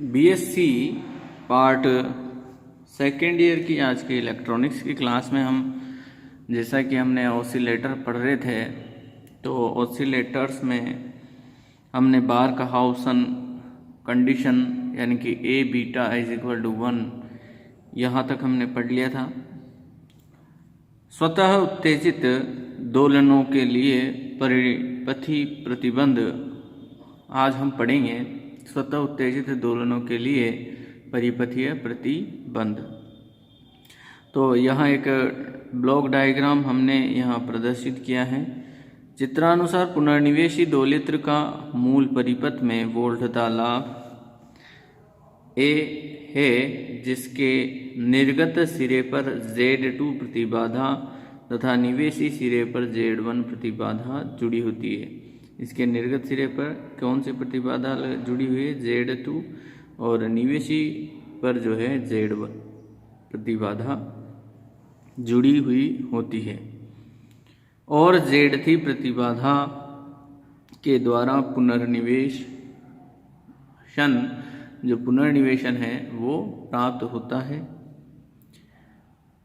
BSc part second year की आज के इलेक्ट्रॉनिक्स की क्लास में हम जैसा कि हमने ऑसिलेटर पढ़ रहे थे, तो ऑसिलेटर्स में हमने बारकहाउसन कंडीशन यानी कि ए बीटा इज इक्वल टू 1 यहाँ तक हमने पढ़ लिया था। स्वतः उत्तेजित दोलनों के लिए परिपथी प्रतिबंध आज हम पढ़ेंगे। स्वतः उत्तेजित दोलनों के लिए परिपथीय प्रतिबंध। तो यहाँ एक ब्लॉक डायग्राम हमने यहाँ प्रदर्शित किया है। चित्रानुसार पुनर्निवेशी दोलित्र का मूल परिपथ में वोल्टता लाभ ए है, जिसके निर्गत सिरे पर Z2 प्रतिबाधा तथा निवेशी सिरे पर Z1 प्रतिबाधा जुड़ी होती है। इसके निर्गत सिरे पर कौन सी प्रतिबाधा जुड़ी हुई है? Z2, और निवेशी पर जो है Z1 प्रतिबाधा जुड़ी हुई होती है। और Z3 प्रतिबाधा के द्वारा जो पुनर्निवेशन है वो प्राप्त होता है।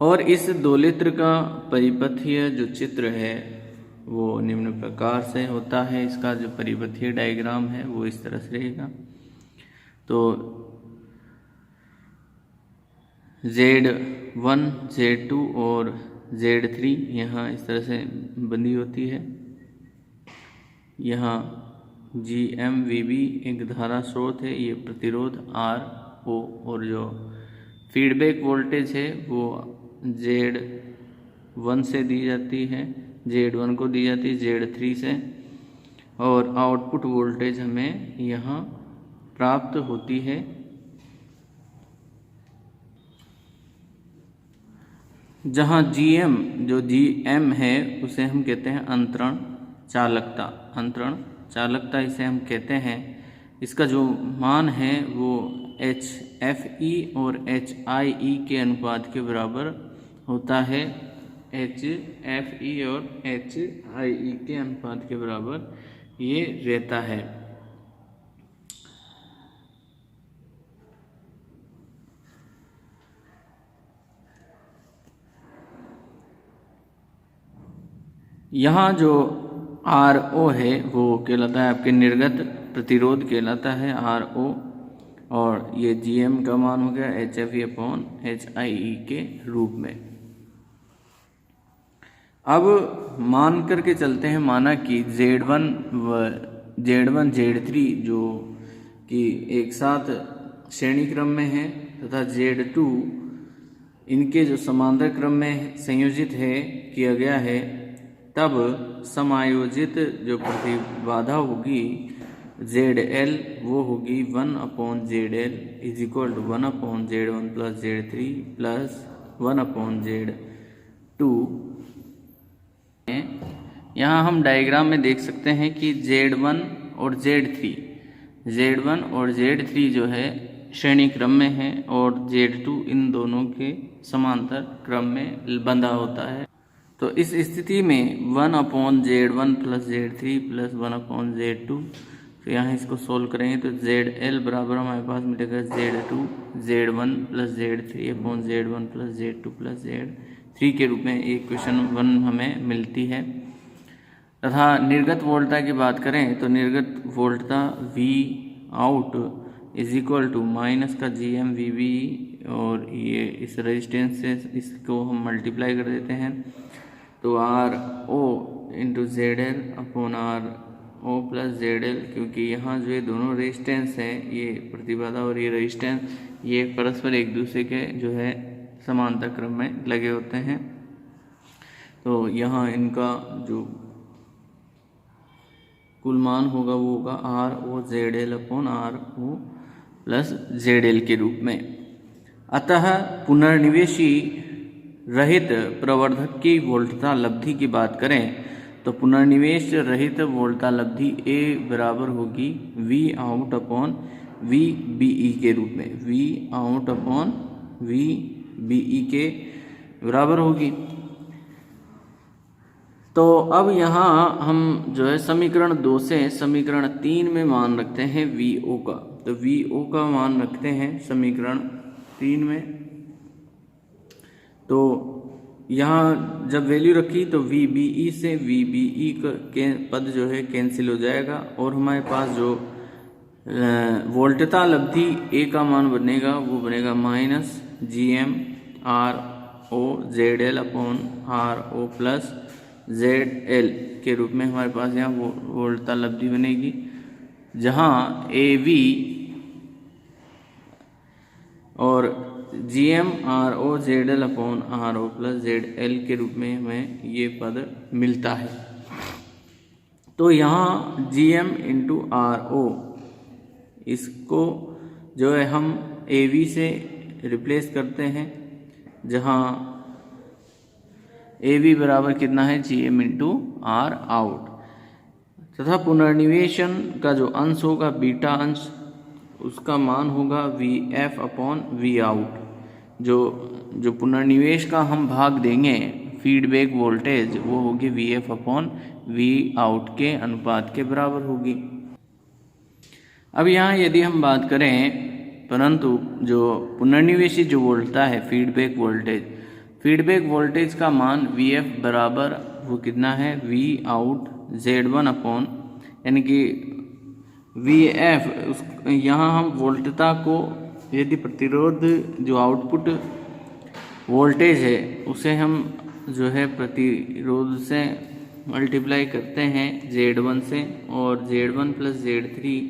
और इस दोलित्र का परिपथीय जो चित्र है वो निम्न प्रकार से होता है। इसका जो परिपथीय डायग्राम है वो इस तरह से रहेगा। तो Z1, Z2 और Z3 यहाँ इस तरह से बंधी होती है। यहाँ GMVB एक धारा स्रोत है, ये प्रतिरोध RO, और जो फीडबैक वोल्टेज है वो Z1 से दी जाती है, Z1 को दी जाती है Z3 से, और आउटपुट वोल्टेज हमें यहाँ प्राप्त होती है। जहाँ जो GM है उसे हम कहते हैं अंतरण चालकता इसे हम कहते हैं। इसका जो मान है वो HFE और HIE के अनुपात के बराबर होता है। HFE और HIE के अनुपात के बराबर ये रहता है। यहाँ जो RO है वो कहलाता है आपके निर्गत प्रतिरोध कहलाता है RO, और ये GM का मान हो गया HFE अपॉन HIE के रूप में। अब मान करके चलते हैं, माना कि Z1 Z3 जो कि एक साथ श्रेणी क्रम में है तथा Z2 इनके जो समांतर क्रम में संयोजित किया गया है, तब समायोजित जो प्रतिबाधा होगी ZL वो होगी 1/ZL is equal to 1/Z1 plus Z3 plus 1/Z2। यहाँ हम डायग्राम में देख सकते हैं कि Z1 और Z3 जो है श्रेणी क्रम में है, और Z2 इन दोनों के समांतर क्रम में बंधा होता है। तो इस स्थिति में 1/Z1 plus Z3 plus 1/Z2, तो यहाँ इसको सोल्व करेंगे तो ZL बराबर हमारे पास मिलेगा Z2 Z1 plus Z3 upon Z1 plus Z2 plus Z3 के रूप में इक्वेशन 1 हमें मिलती है। तथा निर्गत वोल्टता की बात करें तो निर्गत वोल्टता V out is equal to minus का GMVB, और ये इस रेजिस्टेंस से इसको हम मल्टीप्लाई कर देते हैं तो RO into ZL upon RO plus ZL, क्योंकि यहाँ जो ये दोनों रेजिस्टेंस हैं, ये प्रतिबाधा और ये रेजिस्टेंस, ये परस्पर एक दूसरे के जो है समांतर क्रम में लगे होते हैं। तो यहाँ इनका जो कुल मान होगा वो होगा RO ZL upon RO plus ZL के रूप में। अतः पुनर्निवेशी रहित प्रवर्धक की वोल्टता लब्धि की बात करें तो पुनर्निवेश रहित वोल्टता लब्धि A बराबर होगी V आउट अपॉन VBE के रूप में, V आउट अपॉन VBE के बराबर होगी। तो अब यहाँ हम जो है समीकरण 2 से समीकरण 3 में मान रखते हैं VO का। तो वी ओ का मान रखते हैं समीकरण 3 में। तो यहाँ जब वैल्यू रखी तो वी बी ई से वी बी ई के पद जो है कैंसिल हो जाएगा और हमारे पास जो वोल्टता लब्धि ए का मान बनेगा वो बनेगा minus G M R O Z L upon R O plus Z L के रूप में हमारे पास यहाँ वोल्टता लब्धि बनेगी, जहाँ ए वी और G M R O Z L upon R O plus Z L के रूप में हमें ये पद मिलता है। तो यहाँ G M into R O इसको जो है हम ए वी से रिप्लेस करते हैं, जहाँ ए वी बराबर कितना है G M into R out, तथा पुनर्निवेशन का जो अंश होगा बीटा अंश उसका मान होगा V F upon V out. जो पुनर्निवेश का हम भाग देंगे फीडबैक वोल्टेज वो होगी V F upon V out के अनुपात के बराबर होगी। अब यहाँ यदि हम बात करें, परंतु जो पुनर्निवेशी जो वोल्टता है फीडबैक वोल्टेज का मान वी एफ बराबर वो कितना है V out Z one upon यानी कि वी एफ। यहाँ हम वोल्टता को यदि प्रतिरोध जो आउटपुट वोल्टेज है उसे हम जो है प्रतिरोध से मल्टीप्लाई करते हैं Z1 से और Z1 प्लस Z3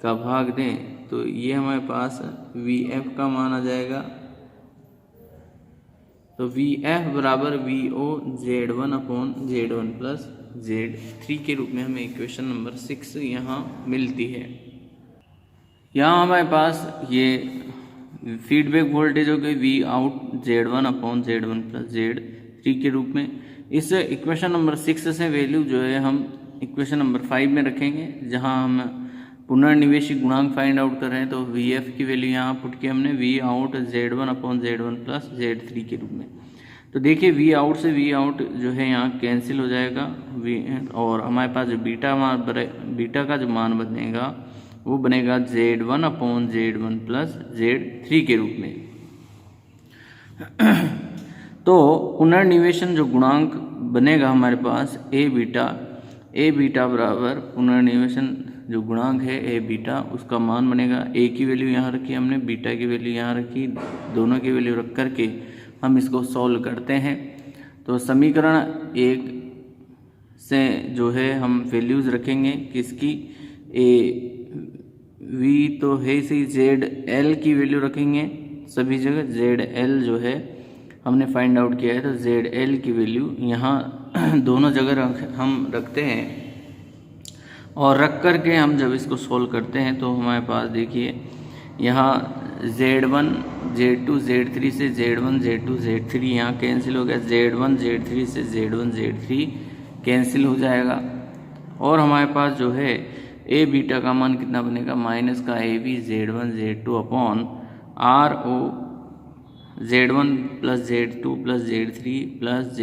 का भाग दें तो ये हमारे पास VF का मान आ जाएगा। तो VF बराबर VO Z1 upon Z1 plus Z3 के रूप में हमें इक्वेशन नंबर 6 यहाँ मिलती है। यहाँ हमारे पास ये फीडबैक वोल्टेज हो गई we out Z1 upon Z1 plus Z3 के रूप में। इस इक्वेशन नंबर 6 से वैल्यू जो है हम इक्वेशन नंबर 5 में रखेंगे, जहाँ हम पुनर्निवेशी गुणांक फाइंड आउट कर रहे हैं। तो वी एफ की वैल्यू यहाँ पुट की हमने we out Z1 upon Z1 plus Z3 के रूप में। तो देखिए वी आउट से वी आउट जो है यहाँ कैंसिल हो जाएगा और हमारे पास जो बीटा का जो मान बनेगा वो बनेगा Z1 upon Z1 plus Z3 के रूप में। तो पुनर्निवेशन जो गुणांक बनेगा हमारे पास ए बीटा बराबर पुनर्निवेशन जो गुणांक है ए बीटा, उसका मान बनेगा ए की वैल्यू यहाँ रखी हमने, बीटा की वैल्यू यहाँ रखी, दोनों की वैल्यू रख करके हम इसको सॉल्व करते हैं। तो समीकरण 1 से जो है हम वैल्यूज़ रखेंगे किसकी, ए वी तो है इसी जेड एल की वैल्यू रखेंगे सभी जगह। जेड एल जो है हमने फाइंड आउट किया है, तो जेड एल की वैल्यू यहाँ दोनों जगह हम रखते हैं और रख कर के हम जब इसको सोल्व करते हैं तो हमारे पास देखिए यहाँ Z1 Z2 Z3 से Z1 Z2 Z3 यहाँ कैंसिल हो गया, Z1 Z3 से Z1 Z3 कैंसिल हो जाएगा और हमारे पास जो है ए बीटा का मान कितना बनेगा माइनस का A B Z1 Z2 upon R O Z1 plus Z2 plus Z3 plus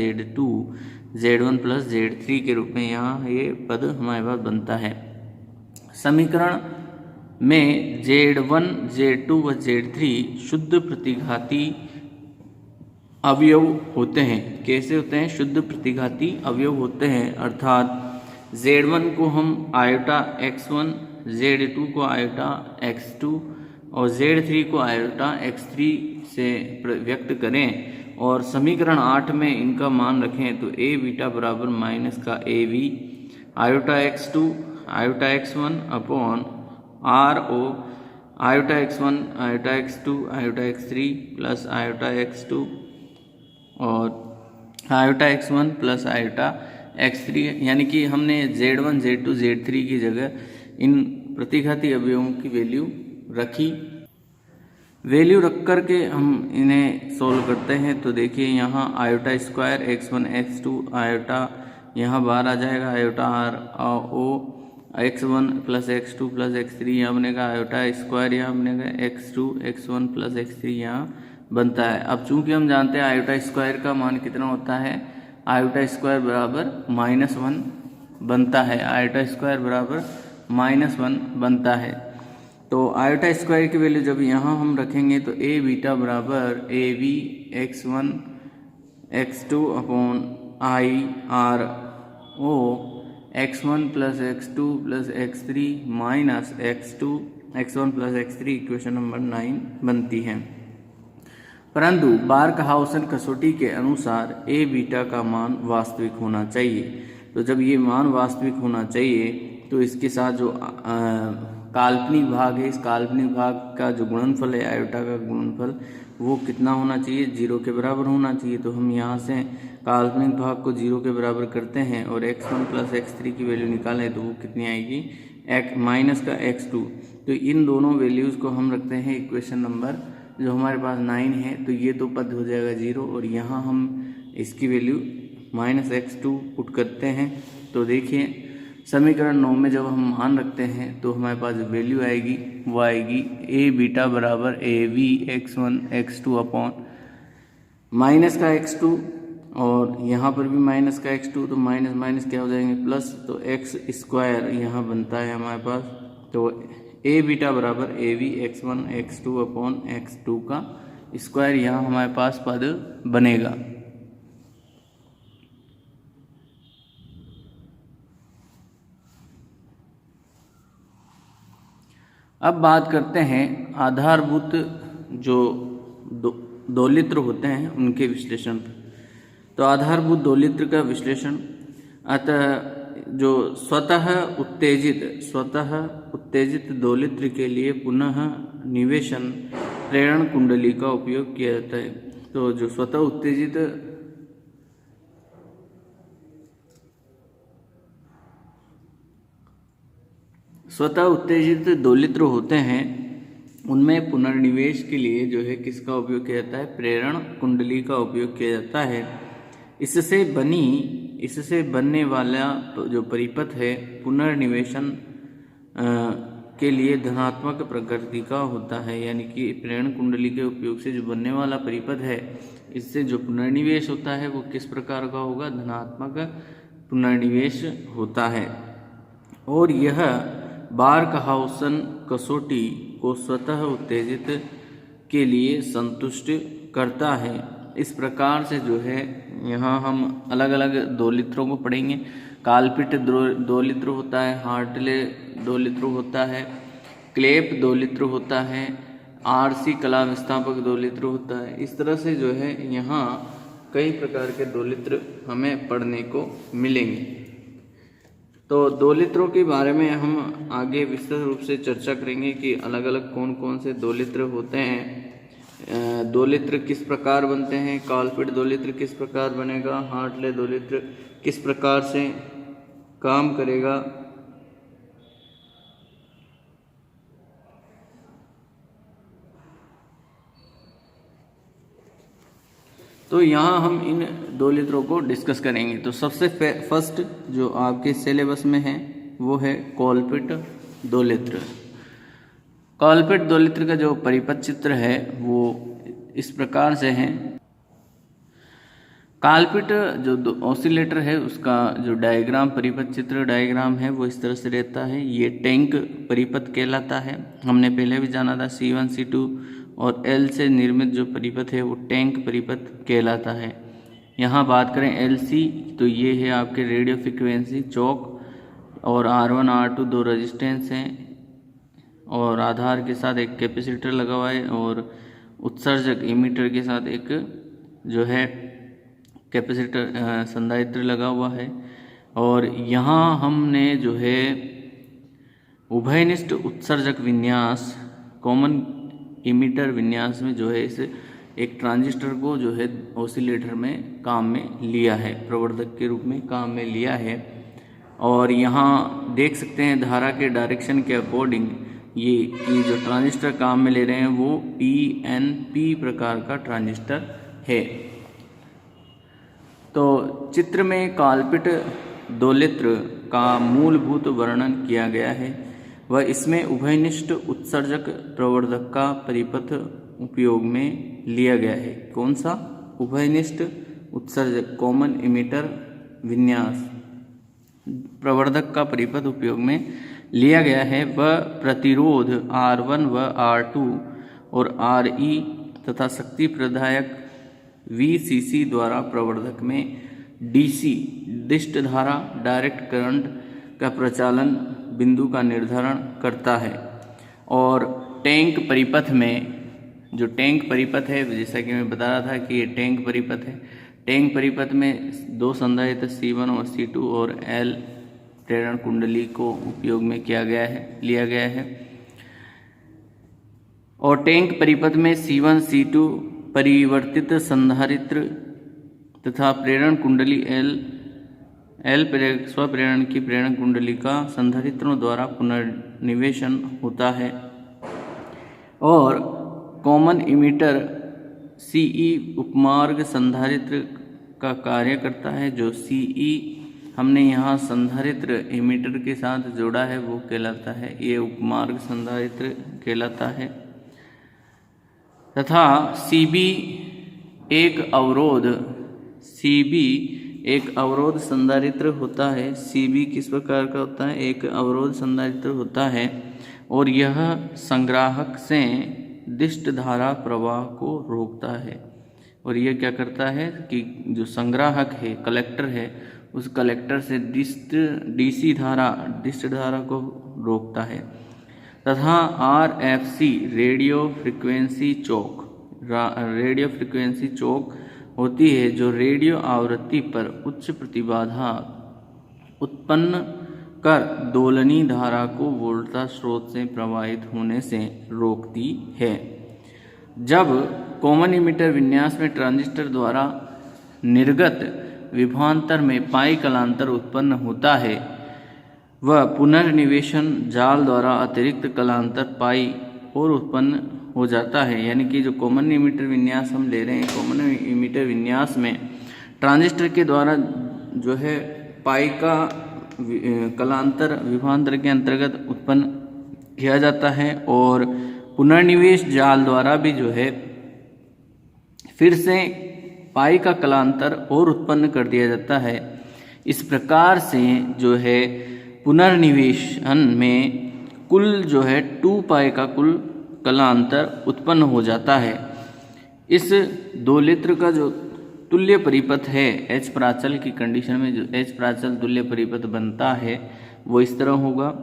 Z1 plus Z3 के रूप में यहाँ ये पद हमारे पास बनता है। समीकरण में Z1 Z2 व Z3 शुद्ध प्रतिघाती अवयव होते हैं। कैसे होते हैं? शुद्ध प्रतिघाती अवयव होते हैं, अर्थात Z1 को हम आयोटा x1, Z2 को आयोटा x2 और Z3 को आयोटा x3 से व्यक्त करें और समीकरण 8 में इनका मान रखें तो ए बीटा बराबर माइनस का A V iota x2 iota x1 upon R O iota x1 iota x2 iota x3 plus iota x2 और iota x1 plus iota x3, यानी कि हमने Z1 Z2 Z3 की जगह इन प्रतिघाती अवयवों की वैल्यू रखी। वैल्यू रख कर के हम इन्हें सोल्व करते हैं तो देखिए यहाँ iota square x1 x2 iota यहाँ बाहर आ जाएगा, iota R O x1 plus x2 plus x3 यहाँ बनेगा, आयोटा स्क्वायर यहाँ बनेगा x2 x1 प्लस x3 यहाँ बनता है। अब चूंकि हम जानते हैं आयोटा स्क्वायर का मान कितना होता है, आयोटा स्क्वायर बराबर -1 बनता है, आयोटा स्क्वायर बराबर -1 बनता है। तो आयोटा स्क्वायर की वैल्यू जब यहाँ हम रखेंगे तो ए बीटा बराबर A B x1 x2 upon I R O x1 plus x2 plus x3 minus x1 plus x3 equation number 9 बनती है। परंतु बार्कहाउसन कसौटी के अनुसार ए बीटा का मान वास्तविक होना चाहिए। तो जब ये मान वास्तविक होना चाहिए तो इसके साथ जो काल्पनिक भाग है, इस काल्पनिक भाग का जो गुणनफल है आयोटा का गुणनफल, वो कितना होना चाहिए, 0 के बराबर होना चाहिए। तो हम यहाँ से काल्पनिक भाग को 0 के बराबर करते हैं और x1 प्लस x3 की वैल्यू निकालें तो वो कितनी आएगी, माइनस का x2। तो इन दोनों वैल्यूज़ को हम रखते हैं इक्वेशन नंबर जो हमारे पास 9 है, तो ये तो पद हो जाएगा 0 और यहाँ हम इसकी वैल्यू माइनस x2 पुट करते हैं। तो देखिए समीकरण 9 में जब हम मान रखते हैं तो हमारे पास जो वैल्यू आएगी वो आएगी ए बीटा बराबर A V x1 x2 upon minus का x2 और यहाँ पर भी माइनस का x2, तो माइनस माइनस क्या हो जाएंगे प्लस, तो x स्क्वायर यहाँ बनता है हमारे पास। तो ए बीटा बराबर A V x1 x2 upon x2 का स्क्वायर यहाँ हमारे पास पद बनेगा। अब बात करते हैं आधारभूत जो दोलित्र होते हैं उनके विश्लेषण पर। तो आधारभूत दोलित्र का विश्लेषण, अतः जो स्वतः उत्तेजित दोलित्र के लिए पुनः निवेशन प्रेरण कुंडली का उपयोग किया जाता है। तो जो स्वतः उत्तेजित दोलित्र होते हैं उनमें पुनर्निवेश के लिए जो है किसका उपयोग किया जाता है, प्रेरण कुंडली का उपयोग किया जाता है। इससे बनने वाला जो परिपथ है पुनर्निवेशन के लिए धनात्मक प्रकृति का होता है, यानी कि प्रेरण कुंडली के उपयोग से जो बनने वाला परिपथ है इससे जो पुनर्निवेश होता है वो किस प्रकार का होगा, धनात्मक पुनर्निवेश होता है। और यह बार्कहाउसन कसौटी को स्वतः उत्तेजित के लिए संतुष्ट करता है। इस प्रकार से जो है यहाँ हम अलग अलग दोलित्रों को पढ़ेंगे। काल्पिट दोलित्र होता है, हार्टले दोलित्र होता है, क्लेप दोलित्र होता है, आरसी कला विस्थापक दोलित्र होता है। इस तरह से जो है यहाँ कई प्रकार के दोलित्र हमें पढ़ने को मिलेंगे। तो दोलित्रों के बारे में हम आगे विस्तृत रूप से चर्चा करेंगे कि अलग अलग कौन कौन से दोलित्र होते हैं, दोलित्र किस प्रकार बनते हैं, काल्पिट दोलित्र किस प्रकार बनेगा, हार्टले दोलित्र किस प्रकार से काम करेगा। तो यहाँ हम इन दोलित्रों को डिस्कस करेंगे। तो सबसे फर्स्ट जो आपके सिलेबस में है वो है कॉल्पिट दोलित्र। कॉल्पिट दोलित्र का जो परिपथ चित्र है वो इस प्रकार से है। काल्पिट जो ऑसिलेटर है उसका जो डायग्राम, परिपथ चित्र डायग्राम है वो इस तरह से रहता है। ये टैंक परिपथ कहलाता है, हमने पहले भी जाना था। C1 C2 और L से निर्मित जो परिपथ है वो टैंक परिपथ कहलाता है। यहाँ बात करें LC तो ये है आपके रेडियो फ्रिक्वेंसी चौक, और R1 R2 दो रेजिस्टेंस हैं और आधार के साथ एक कैपेसिटर लगा हुआ है और उत्सर्जक इमीटर के साथ एक जो है कैपेसिटर संधारित्र लगा हुआ है। और यहाँ हमने जो है उभयनिष्ठ उत्सर्जक विन्यास, कॉमन इमीटर विन्यास में जो है इस एक ट्रांजिस्टर को जो है ऑसिलेटर में काम में लिया है, प्रवर्धक के रूप में काम में लिया है। और यहाँ देख सकते हैं धारा के डायरेक्शन के अकॉर्डिंग ये जो ट्रांजिस्टर काम में ले रहे हैं वो PNP प्रकार का ट्रांजिस्टर है। तो चित्र में काल्पिट दोलित्र का मूलभूत वर्णन किया गया है वह इसमें उभयनिष्ठ उत्सर्जक प्रवर्धक का परिपथ उपयोग में लिया गया है। कौन सा? उभयनिष्ठ उत्सर्जक, कॉमन इमीटर विन्यास प्रवर्धक का परिपथ उपयोग में लिया गया है वह प्रतिरोध R1 व R2 और Re तथा शक्ति प्रदायक VCC द्वारा प्रवर्धक में DC डिस्ट धारा डायरेक्ट करंट का प्रचालन बिंदु का निर्धारण करता है। और टैंक परिपथ में, जो टैंक परिपथ है, जैसा कि मैं बता रहा था कि ये टैंक परिपथ है, टैंक परिपथ में दो संधारित्र C1 और C2 और L प्रेरण कुंडली को उपयोग में लिया गया है। और टैंक परिपथ में C1 C2 परिवर्तित संधारित्र तथा प्रेरण कुंडली L स्वप्रेरण की प्रेरण कुंडली का संधारित्रों द्वारा पुनर्निवेशन होता है। और कॉमन इमीटर CE उपमार्ग संधारित्र का कार्य करता है। जो CE हमने यहाँ संधारित्र इमीटर के साथ जोड़ा है वो कहलाता है, ये उपमार्ग संधारित्र कहलाता है। तथा CB एक अवरोध संधारित्र होता है। CB किस प्रकार का होता है? एक अवरोध संधारित्र होता है और यह संग्राहक से दिष्ट धारा प्रवाह को रोकता है। और यह क्या करता है कि जो संग्राहक है, कलेक्टर है, उस कलेक्टर से डिष्ट धारा को रोकता है। तथा RFC रेडियो फ्रिक्वेंसी चौक होती है, जो रेडियो आवृत्ति पर उच्च प्रतिबाधा उत्पन्न कर दोलनी धारा को वोल्टेज स्रोत से प्रवाहित होने से रोकती है। जब कॉमन इमीटर विन्यास में ट्रांजिस्टर द्वारा निर्गत विभवांतर में पाई कलांतर उत्पन्न होता है, वह पुनर्निवेशन जाल द्वारा अतिरिक्त कलांतर पाई और उत्पन्न हो जाता है। यानी कि जो कॉमन इमीटर विन्यास हम ले रहे हैं, कॉमन इमीटर विन्यास में ट्रांजिस्टर के द्वारा जो है पाई का कलांतर विभवांतर के अंतर्गत उत्पन्न किया जाता है और पुनर्निवेश जाल द्वारा भी जो है फिर से पाई का कलांतर और उत्पन्न कर दिया जाता है। इस प्रकार से जो है पुनर्निवेशन में कुल जो है 2 पाई का कुल कलांतर उत्पन्न हो जाता है। इस दोलित्र का जो तुल्य परिपथ है H प्राचल की कंडीशन में, जो H प्राचल तुल्य परिपथ बनता है वो इस तरह होगा।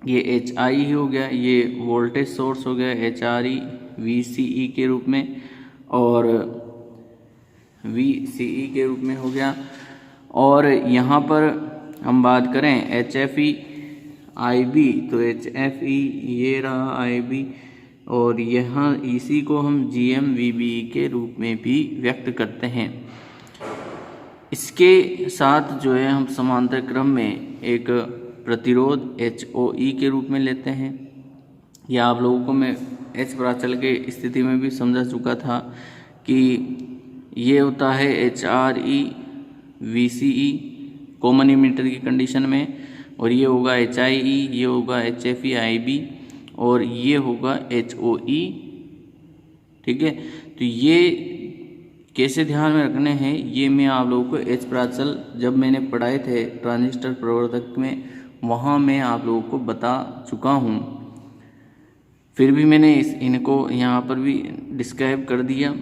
ये HI ही हो गया, ये वोल्टेज सोर्स हो गया HRE VCE के रूप में और VCE के रूप में हो गया। और यहाँ पर हम बात करें HFE IB, तो HFE ये रहा IB और यहाँ इसी को हम GMVBE के रूप में भी व्यक्त करते हैं। इसके साथ जो है हम समांतर क्रम में एक प्रतिरोध HOE के रूप में लेते हैं। यह आप लोगों को मैं H प्राचल के स्थिति में भी समझा चुका था कि ये होता है HRE VCE कॉमन इमीटर की कंडीशन में, और ये होगा HIE, ये होगा HFE IB और ये होगा HOE। ठीक है, तो ये कैसे ध्यान में रखने हैं ये मैं आप लोगों को H प्राचल जब मैंने पढ़ाए थे ट्रांजिस्टर प्रवर्धक में, वहाँ मैं आप लोगों को बता चुका हूँ। फिर भी मैंने इनको यहाँ पर भी डिस्क्राइब कर दिया,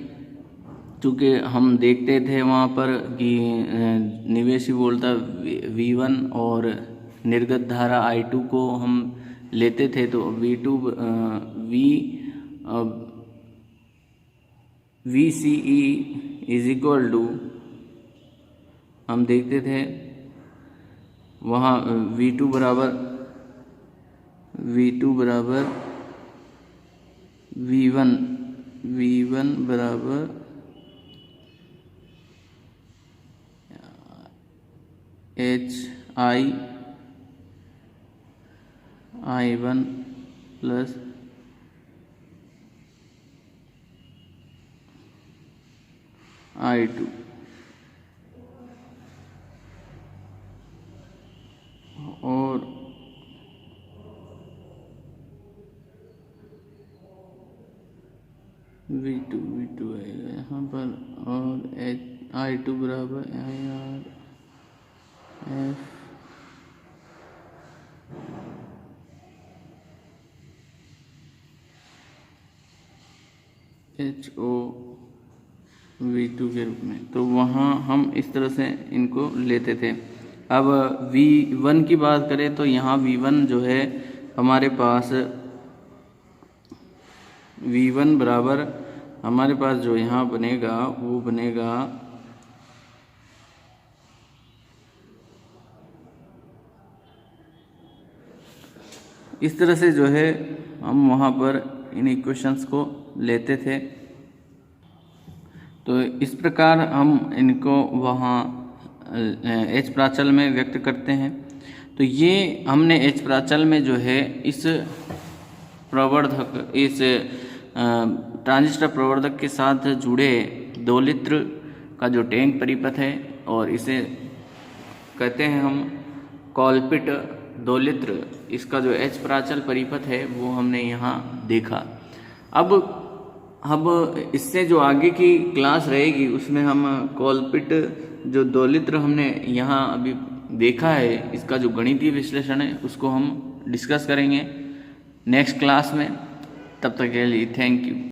क्योंकि हम देखते थे वहाँ पर कि निवेशी वोल्टेज V1 और निर्गत धारा I2 को हम लेते थे, तो VCE इज इक्वल टू हम देखते थे वहाँ V2 बराबर V1 बराबर I1 प्लस I2 और V2 आएगा यहाँ पर, और I2 बराबर IR F HOV2 के रूप में। तो वहाँ हम इस तरह से इनको लेते थे। अब V1 की बात करें तो यहाँ V1 जो है हमारे पास V1 बराबर हमारे पास जो यहाँ बनेगा वो बनेगा इस तरह से, जो है हम वहाँ पर इन इक्वेशंस को लेते थे। तो इस प्रकार हम इनको वहाँ H प्राचल में व्यक्त करते हैं। तो ये हमने H प्राचल में जो है इस प्रवर्धक, इस ट्रांजिस्टर प्रवर्धक के साथ जुड़े दोलित्र का जो टैंक परिपथ है, और इसे कहते हैं हम कॉलपिट दोलित्र, इसका जो H प्राचल परिपथ है वो हमने यहाँ देखा। अब इससे जो आगे की क्लास रहेगी उसमें हम कॉलपिट जो दोलित्र हमने यहाँ अभी देखा है, इसका जो गणितीय विश्लेषण है उसको हम डिस्कस करेंगे नेक्स्ट क्लास में। तब तक के लिए थैंक यू।